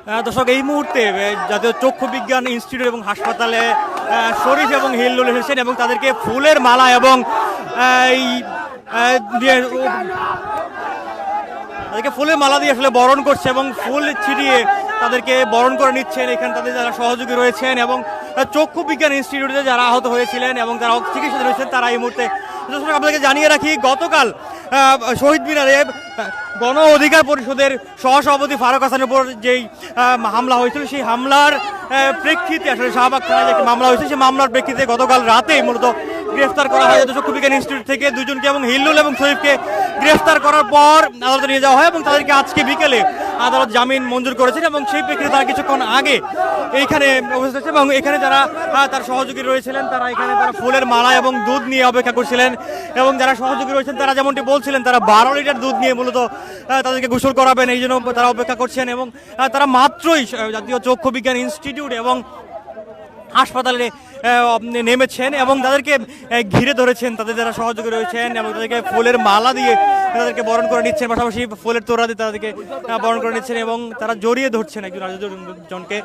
দর্শক, এই মুহূর্তে জাতীয় চক্ষু বিজ্ঞান ইনস্টিটিউট এবং হাসপাতালে শরীফ এবং হিল্লুল এসেছেন এবং তাদেরকে ফুলের মালা এবং তাদেরকে ফুলের মালা দিয়ে আসলে বরণ করছে এবং ফুল ছিটিয়ে তাদেরকে বরণ করে নিচ্ছেন। এখানে তাদের যারা সহযোগী রয়েছেন এবং চক্ষু বিজ্ঞান ইনস্টিটিউটে যারা আহত হয়েছিলেন এবং যারা চিকিৎসা রয়েছেন তারা এই মুহূর্তে, আপনাদেরকে জানিয়ে রাখি, গতকাল শহীদ মিনারে গণ অধিকার পরিষদের সহসভাপতি ফারুক হাসানের উপর যেই হামলা হয়েছিল, সেই হামলার প্রেক্ষিতে আসলে শাহবাগ থানায় যে মামলা হয়েছে, সেই মামলার প্রেক্ষিতে গতকাল রাতেই মূলত গ্রেফতার করা হয় চক্ষু বিজ্ঞান ইনস্টিটিউট থেকে দুজনকে এবং হিল্লুল এবং শরীফকে গ্রেফতার করার পর আদালতে নিয়ে যাওয়া হয় এবং তাদেরকে আজকে বিকেলে আদালত জামিন মঞ্জুর করেছেন এবং সেই প্রেক্ষিতে তারা কিছুক্ষণ আগে এইখানে উপস্থিত হচ্ছে এবং এখানে যারা তার সহযোগী রয়েছিলেন তারা এখানে তারা ফুলের মালা এবং দুধ নিয়ে অপেক্ষা করছিলেন এবং যারা সহযোগী রয়েছেন তারা যেমনটি বলছিলেন তারা 12 লিটার দুধ নিয়ে মূলত তাদেরকে গোসল করাবেন, এই জন্য তারা অপেক্ষা করছেন এবং তারা মাত্রই জাতীয় চক্ষু বিজ্ঞান ইনস্টিটিউট এবং হাসপাতালে নেমেছেন এবং তাদেরকে ঘিরে ধরেছেন তাদের যারা সহযোগী রয়েছেন এবং তাদেরকে ফুলের মালা দিয়ে তাদেরকে বরণ করে নিচ্ছেন, পাশাপাশি ফুলের তোড়া দিয়ে তাদেরকে বরণ করে নিচ্ছেন এবং তারা জড়িয়ে ধরছেন একজনকে।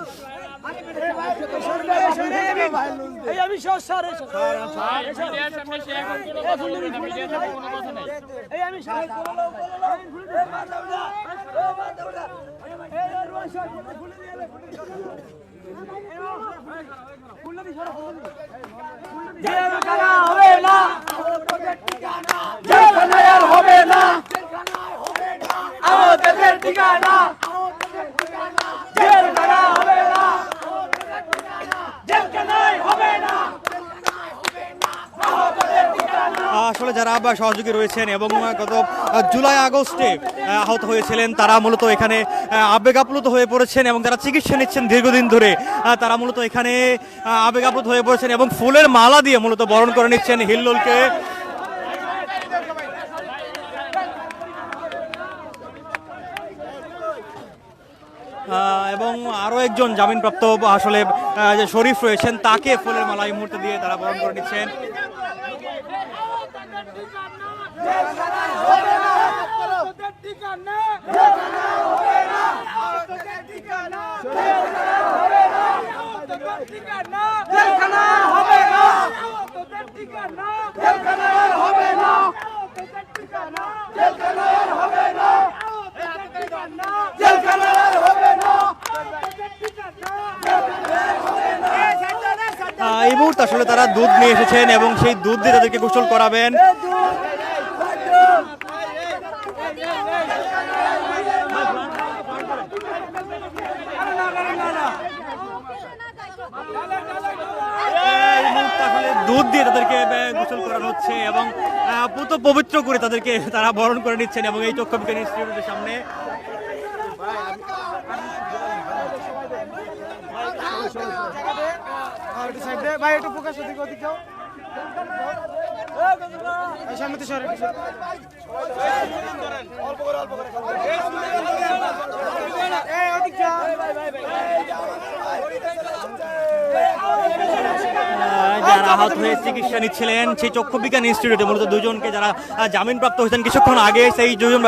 আসলে যারা সহযোগী রয়েছেন এবং গত জুলাই আগস্টে আহত হয়েছিলেন তারা মূলত এখানে আবেগ আপ্লুত হয়ে পড়েছেন এবং যারা চিকিৎসা নিচ্ছেন দীর্ঘদিন ধরে তারা মূলত এখানে আবেগ আপ্লুত হয়ে পড়েছেন এবং ফুলের মালা দিয়ে মূলত বরণ করে নিচ্ছেন হিল্লুলকে। এবং আরো একজন জামিনপ্রাপ্ত আসলে যে শরীফ রয়েছেন তাকে ফুলের মালা এই মুহূর্তে দিয়ে তারা বরণ করে নিচ্ছেন। এই মুহূর্তে আসলে তারা দুধ নিয়ে এসেছেন এবং সেই দুধ দিয়ে তাদেরকে গোসল করাবেন। দুধ দিয়ে তাদেরকে গোসল করানো হচ্ছে এবং পুত পবিত্র করে তাদেরকে তারা বরণ করে নিচ্ছেন এবং এই চক্ষু বিজ্ঞান ইনস্টিটিউটের সামনে যারা আহত হয়ে চিকিৎসা নিচ্ছিলেন সেই চক্ষু বিজ্ঞান ইনস্টিটিউটে মূলত দুজনকে যারা জামিনপ্রাপ্ত হয়েছেন কিছুক্ষণ আগে, সেই দুজন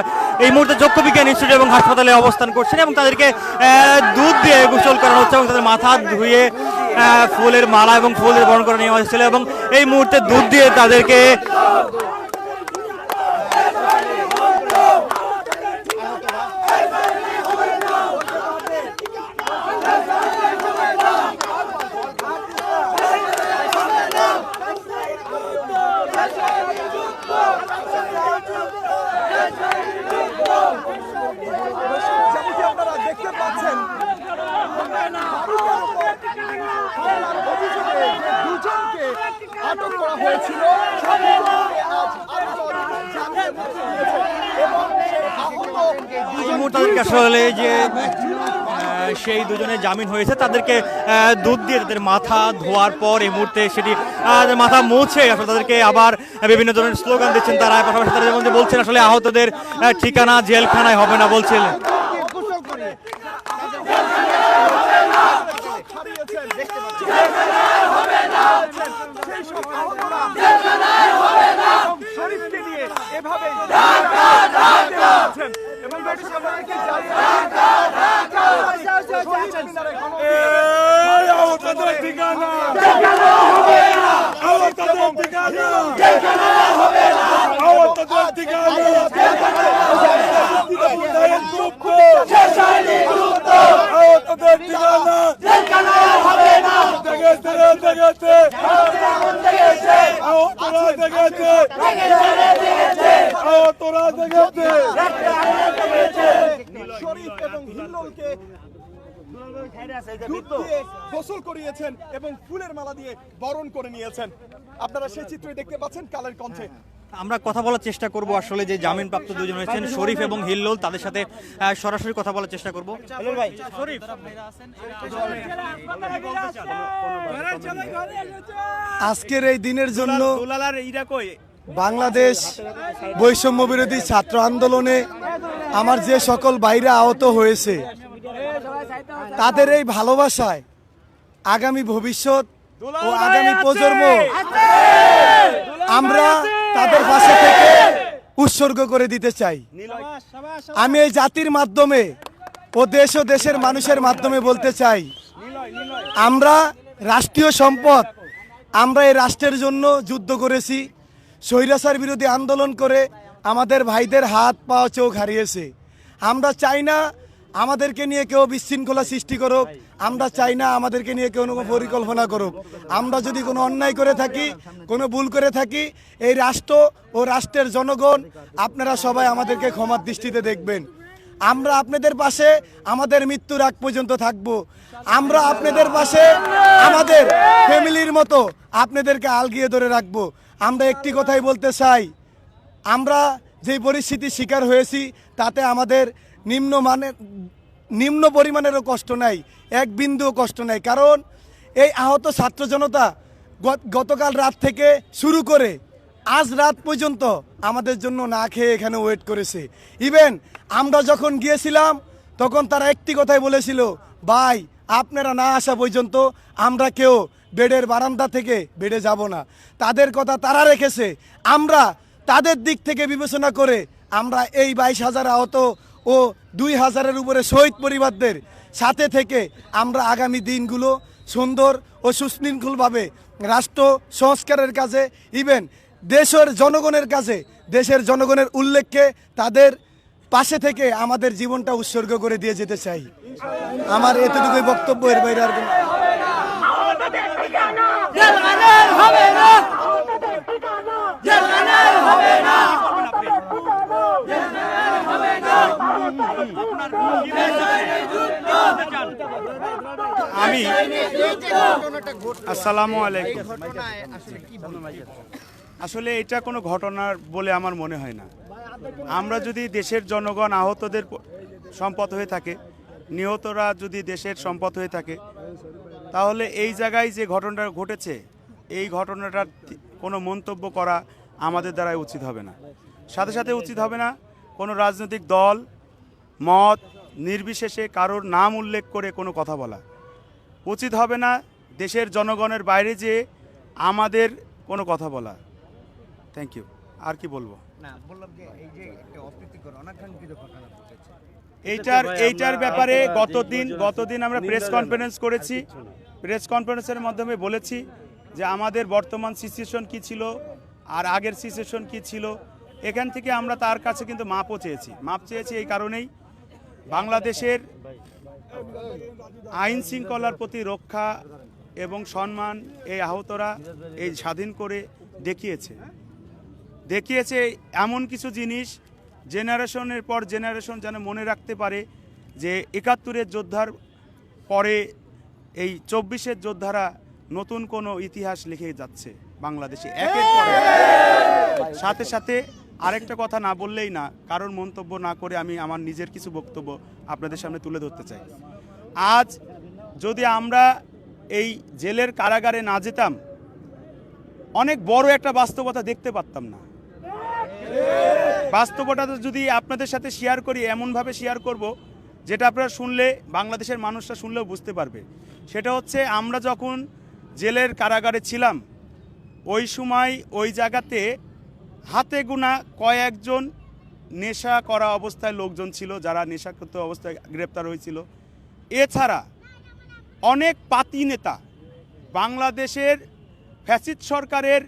এই মুহূর্তে চক্ষু বিজ্ঞান ইনস্টিটিউট এবং হাসপাতালে অবস্থান করছেন এবং তাদেরকে দুধ দিয়ে গোসল করানো হচ্ছে এবং তাদের মাথা ধুয়ে ফুলের মালা এবং ফুল দিয়ে বরণ করে নেওয়া হয়েছিল এবং এই মুহূর্তে দুধ দিয়ে তাদেরকে আটক করা হয়েছিল। আসলে যে সেই দুজনের জামিন হয়েছে তাদেরকে দুধ দিয়ে তাদের মাথা ধোয়ার পর এই মুহূর্তে সেটি মাথা মুছে আসলে তাদেরকে আবার বিভিন্ন ধরনের স্লোগান দিচ্ছেন তারা, পাশাপাশি তারা যেমন বলছেন আসলে আহতদের ঠিকানা জেলখানায় হবে না বলছিলেন। আহতদের ঠিকানা আহতদের ঠিকানা আহতদের ঠিকানা আহতদের ঠিকানা শরীফ এবং হিল্লোলকে দুধ দিয়ে গোসল করিয়েছেন এবং ফুলের মালা দিয়ে বরণ করে নিয়েছেন। আপনারা সেই চিত্রই দেখতে পাচ্ছেন কালের কণ্ঠে। আমরা কথা বলার চেষ্টা করব আসলে যে জামিনপ্রাপ্ত দুজন রয়েছেন শরীফ এবং হিল্লোল, তাদের সাথে সরাসরি কথা বলার চেষ্টা করব। শরীফ, আজকের এই দিনের জন্য বাংলাদেশ বৈষম্য বিরোধী ছাত্র আন্দোলনে আমার যে সকল ভাইরা আহত হয়েছে তাদের এই ভালোবাসায় আগামী ভবিষ্যৎ ও আগামী প্রজন্ম আমরা তাদের পাশে থেকে উৎসর্গ করে দিতে চাই। আমি এই জাতির মাধ্যমে ও দেশ ও দেশের মানুষের মাধ্যমে বলতে চাই, আমরা রাষ্ট্রীয় সম্পদ, আমরা এই রাষ্ট্রের জন্য যুদ্ধ করেছি, স্বৈরাচার বিরোধী আন্দোলন করে আমাদের ভাইদের হাত পা চোখ হারিয়েছে। আমরা চাই না আমাদেরকে নিয়ে কেউ বিশৃঙ্খলা সৃষ্টি করুক, আমরা চাই না আমাদেরকে নিয়ে কেউ কোনো পরিকল্পনা করুক। আমরা যদি কোনো অন্যায় করে থাকি, কোনো ভুল করে থাকি, এই রাষ্ট্র ও রাষ্ট্রের জনগণ আপনারা সবাই আমাদেরকে ক্ষমার দৃষ্টিতে দেখবেন। আমরা আপনাদের পাশে আমাদের মৃত্যুর আগ পর্যন্ত থাকব। আমরা আপনাদের পাশে আমাদের ফ্যামিলির মতো আপনাদেরকে আলগিয়ে ধরে রাখবো। আমরা একটি কথাই বলতে চাই, আমরা যেই পরিস্থিতির শিকার হয়েছি তাতে আমাদের নিম্ন পরিমাণেরও কষ্ট নাই, এক বিন্দুও কষ্ট নাই। কারণ এই আহত ছাত্র জনতা গতকাল রাত থেকে শুরু করে আজ রাত পর্যন্ত আমাদের জন্য না খেয়ে এখানে ওয়েট করেছে। ইভেন আমরা যখন গিয়েছিলাম তখন তারা একটি কথাই বলেছিল, ভাই আপনারা না আসা পর্যন্ত আমরা কেউ বেডের বারান্দা থেকে বেডে যাব না। তাদের কথা তারা রেখেছে। আমরা তাদের দিক থেকে বিবেচনা করে আমরা এই 22,000 আহত ও 2,000-এর উপরে শহীদ পরিবারদের সাথে থেকে আমরা আগামী দিনগুলো সুন্দর ও সুশৃঙ্খলভাবে রাষ্ট্র সংস্কারের কাজে, ইভেন দেশের জনগণের কাছে, দেশের জনগণের উল্লেখে তাদের পাশে থেকে আমাদের জীবনটা উৎসর্গ করে দিয়ে যেতে চাই। আমার এতটুকুই বক্তব্য, এর বাইরে আর কোনো আমি আসসালামু আলাইকুম। আসলে এটা কোনো ঘটনার বলে আমার মনে হয় না। আমরা যদি দেশের জনগণ আহতদের সম্পদ হয়ে থাকে, নিহতরা যদি দেশের সম্পদ হয়ে থাকে, তাহলে এই জায়গায় যে ঘটনাটা ঘটেছে এই ঘটনাটার কোনো মন্তব্য করা আমাদের দ্বারাই উচিত হবে না। সাথে সাথে উচিত হবে না কোনো রাজনৈতিক দল মত নির্বিশেষে কারোর নাম উল্লেখ করে কোনো কথা বলা। উচিত হবে না দেশের জনগণের বাইরে যে আমাদের কোনো কথা বলা। Thank you. আর কি বলবো? এইটার ব্যাপারে গতদিন আমরা প্রেস কনফারেন্স করেছি। প্রেস কনফারেন্সের মাধ্যমে বলেছি যে আমাদের বর্তমান সিচুয়েশন কি ছিল আর আগের সিচুয়েশন কি ছিল। এখান থেকে আমরা তার কাছে কিন্তু মাপও চেয়েছি। মাপ চেয়েছি এই কারণেই, বাংলাদেশের আইন শৃঙ্খলার প্রতি রক্ষা এবং সম্মান এই আহতরা এই স্বাধীন করে দেখিয়েছে এমন কিছু জিনিস জেনারেশনের পর জেনারেশন যেন মনে রাখতে পারে যে 71-এর যোদ্ধার পরে এই 24-এর যোদ্ধারা নতুন কোনো ইতিহাস লিখে যাচ্ছে বাংলাদেশে একের পর এক। সাথে সাথে আরেকটা কথা না বললেই না, কারণ মন্তব্য না করে আমি আমার নিজের কিছু বক্তব্য আপনাদের সামনে তুলে ধরতে চাই। আজ যদি আমরা এই জেলের কারাগারে না যেতাম, অনেক বড় একটা বাস্তবতা দেখতে পারতাম না। বাস্তবতা যদি আপনাদের সাথে শেয়ার করি, এমনভাবে শেয়ার করব যেটা আপনারা শুনলে বাংলাদেশের মানুষরা শুনলেও বুঝতে পারবে। সেটা হচ্ছে, আমরা যখন জেলের কারাগারে ছিলাম ওই সময় ওই জায়গাতে হাতে গোনা কয়েকজন নেশা করা অবস্থায় লোকজন ছিল যারা নেশাগ্রস্ত অবস্থায় গ্রেপ্তার হয়েছিল। এছাড়া অনেক পাতি নেতা বাংলাদেশের ফ্যাসিস্ট সরকারের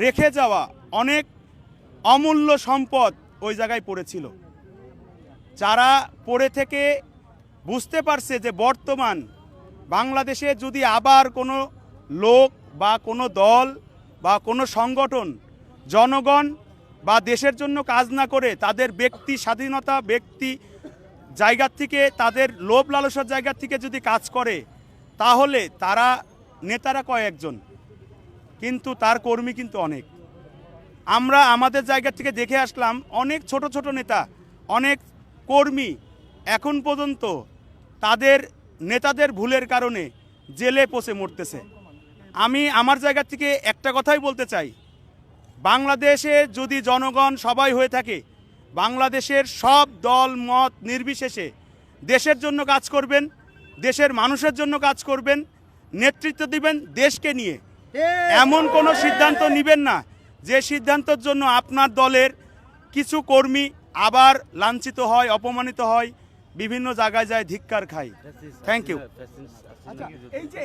রেখে যাওয়া অনেক অমূল্য সম্পদ ওই জায়গায় পড়েছিল। যারা পড়ে থেকে বুঝতে পারছে যে বর্তমান বাংলাদেশে যদি আবার কোনো লোক বা কোনো দল বা কোনো সংগঠন জনগণ বা দেশের জন্য কাজ না করে তাদের ব্যক্তি স্বাধীনতা ব্যক্তি জায়গার থেকে তাদের লোভ লালসার জায়গা থেকে যদি কাজ করে, তাহলে তারা নেতারা কয়েকজন, কিন্তু তার কর্মী কিন্তু অনেক। আমরা আমাদের জায়গা থেকে দেখে আসলাম অনেক ছোট ছোট নেতা, অনেক কর্মী এখন পর্যন্ত তাদের নেতাদের ভুলের কারণে জেলে পচে মরতেছে। আমি আমার জায়গা থেকে একটা কথাই বলতে চাই, বাংলাদেশে যদি জনগণ সবাই হয়ে থাকে, বাংলাদেশের সব দল মত নির্বিশেষে দেশের জন্য কাজ করবেন, দেশের মানুষের জন্য কাজ করবেন, নেতৃত্ব দিবেন দেশকে নিয়ে। এমন কোনো সিদ্ধান্ত নেবেন না যে সিদ্ধান্তের জন্য আপনার দলের কিছু কর্মী আবার লাঞ্ছিত হয়, অপমানিত হয়, বিভিন্ন জায়গায় যায় ধিক্কার খায়। Thank you. আচ্ছা, এই যে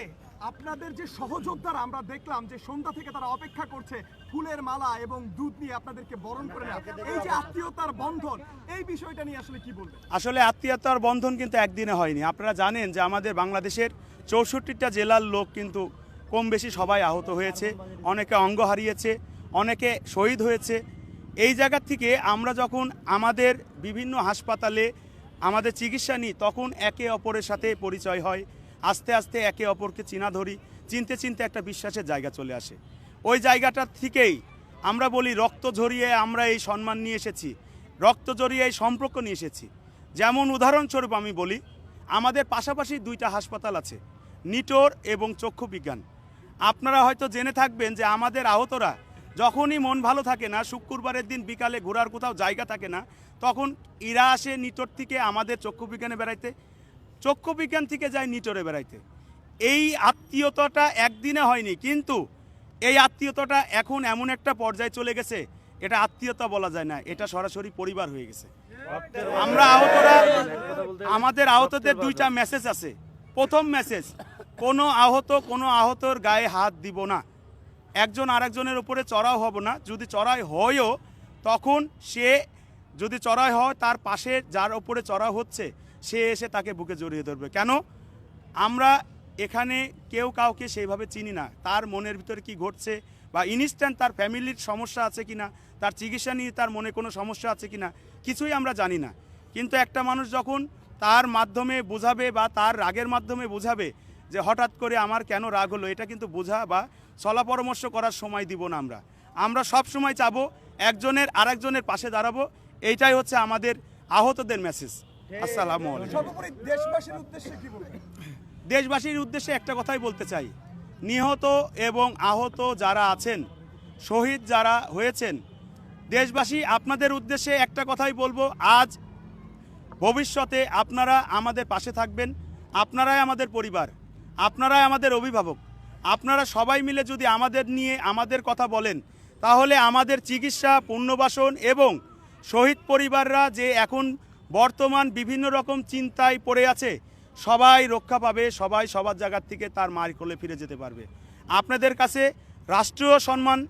আপনাদের যে সহযোদ্ধারা আমরা দেখলাম যে সন্ধ্যা থেকে তারা অপেক্ষা করছে ফুলের মালা এবং দুধ নিয়ে আপনাদেরকে বরণ করে নেওয়া, এই যে আত্মীয়তার বন্ধন, এই বিষয়টা নিয়ে আসলে কি বলবেন? আসলে আত্মীয়তার বন্ধন কিন্তু একদিনে হয়নি। আপনারা জানেন যে আমাদের বাংলাদেশের 64টা জেলার লোক কিন্তু কম বেশি সবাই আহত হয়েছে, অনেকে অঙ্গ হারিয়েছে, অনেকে শহীদ হয়েছে। এই জায়গা থেকে আমরা যখন আমাদের বিভিন্ন হাসপাতালে আমাদের চিকিৎসা নিই, তখন একে অপরের সাথে পরিচয় হয়, আস্তে আস্তে একে অপরকে চিনা ধরি, চিনতে চিনতে একটা বিশ্বাসের জায়গা চলে আসে। ওই জায়গাটা থেকেই আমরা বলি রক্ত ঝরিয়ে আমরা এই সম্মান নিয়ে এসেছি, রক্ত জড়িয়ে এই সম্পর্ক নিয়ে এসেছি। যেমন উদাহরণস্বরূপ আমি বলি, আমাদের পাশাপাশি 2টা হাসপাতাল আছে, নিটোর এবং চক্ষু বিজ্ঞান। আপনারা হয়তো জেনে থাকবেন যে আমাদের আহতরা যখনই মন ভালো থাকে না, শুক্রবারের দিন বিকালে ঘোরার কোথাও জায়গা থাকে না, তখন ইরা আসে নিটোর থেকে আমাদের চক্ষু বিজ্ঞানে বেড়াইতে, চক্ষু বিজ্ঞান থেকে যায় নিটোরে বেড়াইতে। এই আত্মীয়তাটা একদিনে হয়নি, কিন্তু এই আত্মীয়তাটা এখন এমন একটা পর্যায়ে চলে গেছে, এটা আত্মীয়তা বলা যায় না, এটা সরাসরি পরিবার হয়ে গেছে। আমরা আহতরা, আমাদের আহতদের 2টা মেসেজ আছে। প্রথম মেসেজ, কোনো আহতর গায়ে হাত দিব না, একজন আরেকজনের উপরে চড়াও হব না। যদি চড়াই হয়ও, তখন সে যদি চড়াই হয় তার পাশে যার উপরে চড়াও হচ্ছে সে এসে তাকে বুকে জড়িয়ে ধরবে। কেন? আমরা এখানে কেউ কাউকে সেইভাবে চিনি না, তার মনের ভিতরে কি ঘটছে বা ইনস্ট্যান্ট তার ফ্যামিলির সমস্যা আছে কিনা, তার চিকিৎসা নিয়ে তার মনে কোনো সমস্যা আছে কিনা, কিছুই আমরা জানি না। কিন্তু একটা মানুষ যখন তার মাধ্যমে বোঝাবে বা তার রাগের মাধ্যমে বোঝাবে যে হঠাৎ করে আমার কেন রাগ হলো, এটা কিন্তু বোঝা বা চলা পরামর্শ করার সময় দিব না। আমরা সব সময় চাবো একজনের আরেকজনের পাশে দাঁড়াবো। এইটাই হচ্ছে আমাদের আহতদের মেসেজ। আসসালামু আলাইকুম। সর্বোপরি দেশবাসীর উদ্দেশ্যে কি বলবেন? দেশবাসীর উদ্দেশ্যে একটা কথাই বলতে চাই, নিহত এবং আহত যারা আছেন, শহীদ যারা হয়েছেন, দেশবাসী আপনাদের উদ্দেশ্যে একটা কথাই বলবো, আজ ভবিষ্যতে আপনারা আমাদের পাশে থাকবেন। আপনারাই আমাদের পরিবার, আপনারাই আমাদের অভিভাবক। আপনারা সবাই মিলে যদি আমাদের নিয়ে আমাদের কথা বলেন, তাহলে আমাদের চিকিৎসা, পুনর্বাসন এবং শহীদ পরিবাররা যে এখন বর্তমান বিভিন্ন রকম চিন্তায় পড়ে আছে, সবাই রক্ষা পাবে, সবাই সবার জায়গার থেকে তার মার কোলে ফিরে যেতে পারবে। আপনাদের কাছে রাষ্ট্রীয় সম্মান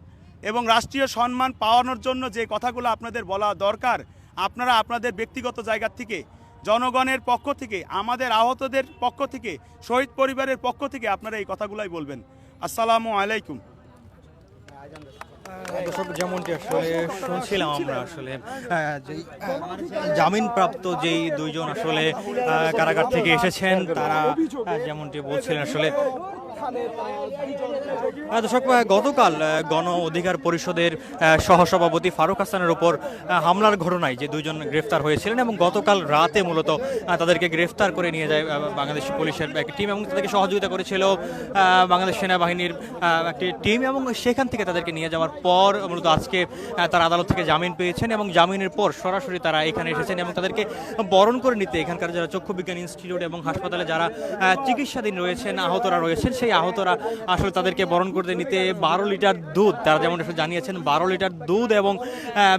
এবং রাষ্ট্রীয় সম্মান পাওয়ানোর জন্য যে কথাগুলো আপনাদের বলা দরকার, আপনারা আপনাদের ব্যক্তিগত জায়গার থেকে, জনগণের পক্ষ থেকে, আমাদের আহতদের পক্ষ থেকে, শহীদ পরিবারের পক্ষ থেকে আপনারা এই কথাগুলাই বলবেন। আসসালামু আলাইকুম। দর্শক, যেমনটি আসলে শুনছিলাম আমরা, আসলে যেই জামিনপ্রাপ্ত যেই 2 জন আসলে কারাগার থেকে এসেছেন, তারা যেমনটি বলছিলেন আসলে। দর্শক, গতকাল গণ অধিকার পরিষদের সহসভাপতি ফারুক হাসানের উপর হামলার ঘটনায় যে 2 জন গ্রেফতার হয়েছিলেন এবং গতকাল রাতে মূলত তাদেরকে গ্রেফতার করে নিয়ে যায় বাংলাদেশ পুলিশের একটি টিম এবং তাদেরকে সহযোগিতা করেছিল বাংলাদেশ সেনাবাহিনীর একটি টিম, এবং সেখান থেকে তাদেরকে নিয়ে যাওয়ার পর মূলত আজকে তারা আদালত থেকে জামিন পেয়েছেন এবং জামিনের পর সরাসরি তারা এখানে এসেছেন এবং তাদেরকে বরণ করে নিতে এখানকার যারা চক্ষু বিজ্ঞান ইনস্টিটিউট এবং হাসপাতালে যারা চিকিৎসাধীন রয়েছেন, আহতরা রয়েছেন, সেই আহতরা আসলে তাদেরকে বরণ করতে নিতে 12 লিটার দুধ, তারা যেমন জানিয়েছেন 12 লিটার দুধ এবং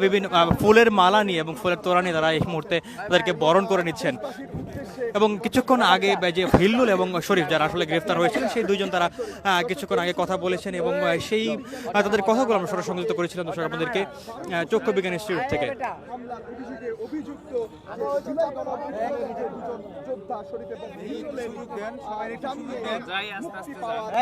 বিভিন্ন ফুলের মালা নিয়ে এবং ফুলের তোড়া নিয়ে তারা এই মুহূর্তে তাদেরকে বরণ করে নিচ্ছেন। এবং কিছুক্ষণ আগে যে হিল্লুল এবং শরীফ যারা আসলে গ্রেফতার হয়েছিলেন সেই দুইজন তারা কিছুক্ষণ আগে কথা বলেছেন এবং সেই তাদের কথাগুলো আমরা সরাসরি সংযুক্ত করেছিলাম দর্শক আপনাদেরকে চক্ষু বিজ্ঞান ইনস্টিটিউট থেকে। অভিযুক্ত যোদ্ধা শরীফ এবং আসিফুজ্জামান